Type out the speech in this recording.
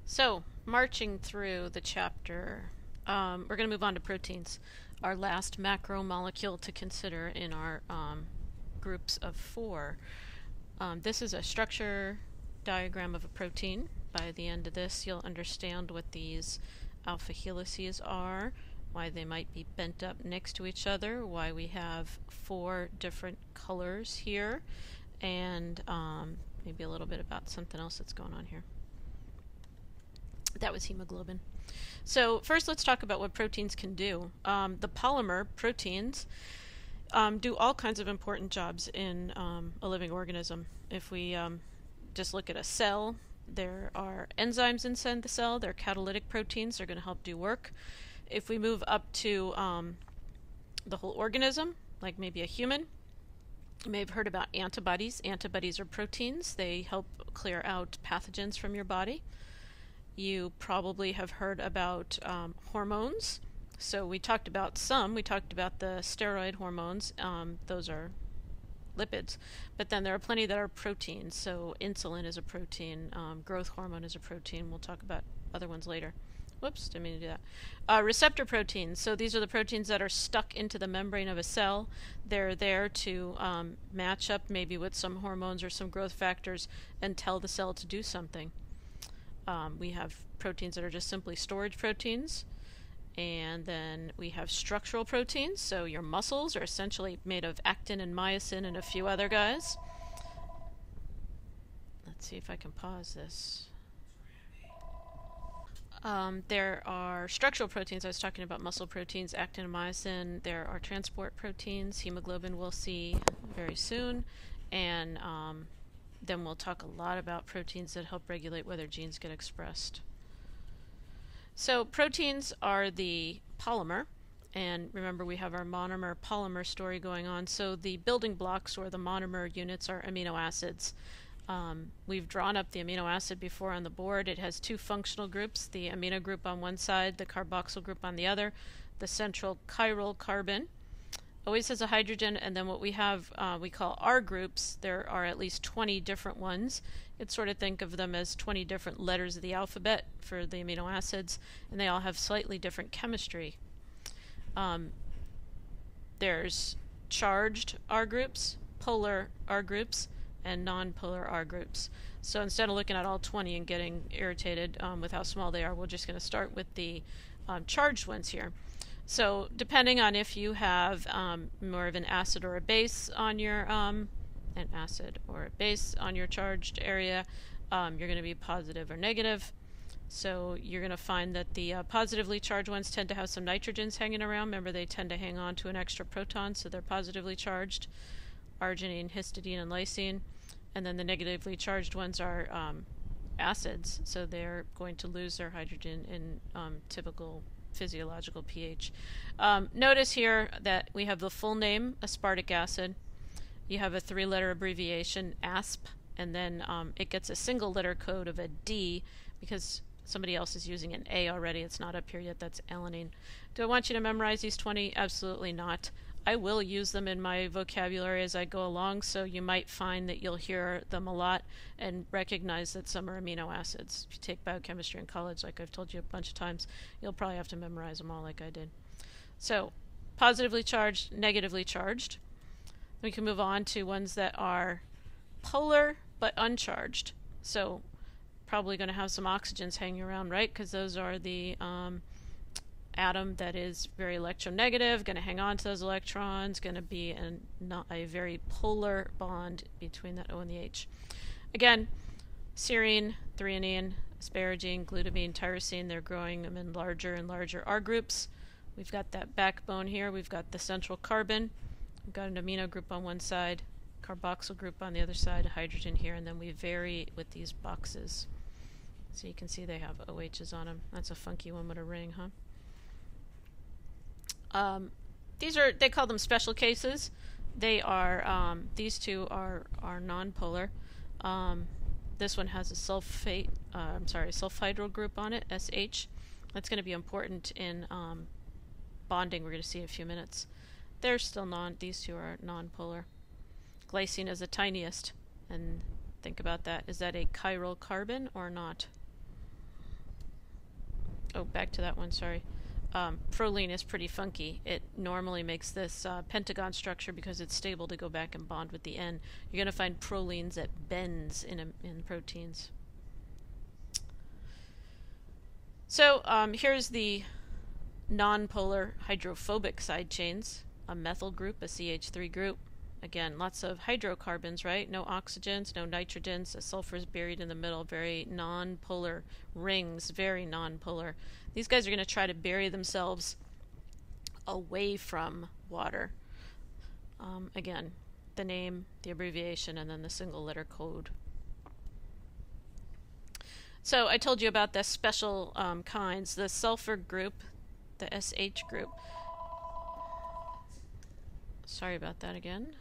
So, marching through the chapter, we're going to move on to proteins, our last macromolecule to consider in our groups of four. This is a structure diagram of a protein. By the end of this, you'll understand what these alpha helices are, why they might be bent up next to each other, why we have four different colors here, and maybe a little bit about something else that's going on here. That was hemoglobin. So first let's talk about what proteins can do. The polymer proteins do all kinds of important jobs in a living organism. If we just look at a cell, there are enzymes inside the cell. They're catalytic proteins. They're going to help do work. If we move up to the whole organism, like maybe a human, you may have heard about antibodies. Antibodies are proteins. They help clear out pathogens from your body. You probably have heard about hormones. So we talked about some. We talked about the steroid hormones. Those are lipids. But then there are plenty that are proteins. So insulin is a protein. Growth hormone is a protein. We'll talk about other ones later. Whoops, didn't mean to do that. Receptor proteins. So these are the proteins that are stuck into the membrane of a cell. They're there to match up maybe with some hormones or some growth factors and tell the cell to do something. We have proteins that are just simply storage proteins, and then we have structural proteins. So your muscles are essentially made of actin and myosin and a few other guys. Let's see if I can pause this. There are structural proteins. I was talking about muscle proteins, actin and myosin. There are transport proteins, hemoglobin we'll see very soon, and then we'll talk a lot about proteins that help regulate whether genes get expressed. So proteins are the polymer, and remember we have our monomer polymer story going on. So the building blocks or the monomer units are amino acids. We've drawn up the amino acid before on the board. It has two functional groups, the amino group on one side, the carboxyl group on the other. The central chiral carbon always has a hydrogen, and then what we have we call R groups. There are at least 20 different ones. You could sort of think of them as 20 different letters of the alphabet for the amino acids, and they all have slightly different chemistry. There's charged R groups, polar R groups, and non-polar R groups. So instead of looking at all 20 and getting irritated with how small they are, we're just going to start with the charged ones here. So depending on if you have more of an acid or a base on your charged area, you're going to be positive or negative. So you're going to find that the positively charged ones tend to have some nitrogens hanging around. Remember, they tend to hang on to an extra proton, so they're positively charged. Arginine, histidine, and lysine. And then the negatively charged ones are acids, so they're going to lose their hydrogen in typical physiological pH. Notice here that we have the full name, aspartic acid. You have a three-letter abbreviation, ASP, and then it gets a single letter code of a D because somebody else is using an A already. It's not up here yet. That's alanine. Do I want you to memorize these 20? Absolutely not. I will use them in my vocabulary as I go along, so you might find that you'll hear them a lot and recognize that some are amino acids. If you take biochemistry in college, like I've told you a bunch of times, you'll probably have to memorize them all like I did. So, positively charged, negatively charged. We can move on to ones that are polar but uncharged. So, probably going to have some oxygens hanging around, right? Because those are the atom that is very electronegative, going to hang on to those electrons, going to be not a very polar bond between that O and the H. Again, serine, threonine, asparagine, glutamine, tyrosine, they're growing them in larger and larger R groups. We've got that backbone here, we've got the central carbon, we've got an amino group on one side, carboxyl group on the other side, hydrogen here, and then we vary with these boxes. So you can see they have OHs on them. That's a funky one with a ring, huh? They call them special cases. They are, these two are nonpolar. This one has a sulfhydryl group on it, SH. That's going to be important in bonding. We're going to see in a few minutes. They're still these two are nonpolar. Glycine is the tiniest, and think about that. Is that a chiral carbon or not? oh, back to that one, sorry. Proline is pretty funky. It normally makes this pentagon structure because it's stable to go back and bond with the N. You're going to find prolines that bends in proteins. So here's the nonpolar hydrophobic side chains. A methyl group, a CH3 group. Again, lots of hydrocarbons, right? No oxygens, no nitrogens. The sulfur is buried in the middle. Very nonpolar rings, very nonpolar. These guys are going to try to bury themselves away from water. Again, the name, the abbreviation, and then the single letter code. So I told you about the special kinds. The sulfur group, the SH group. Sorry about that again.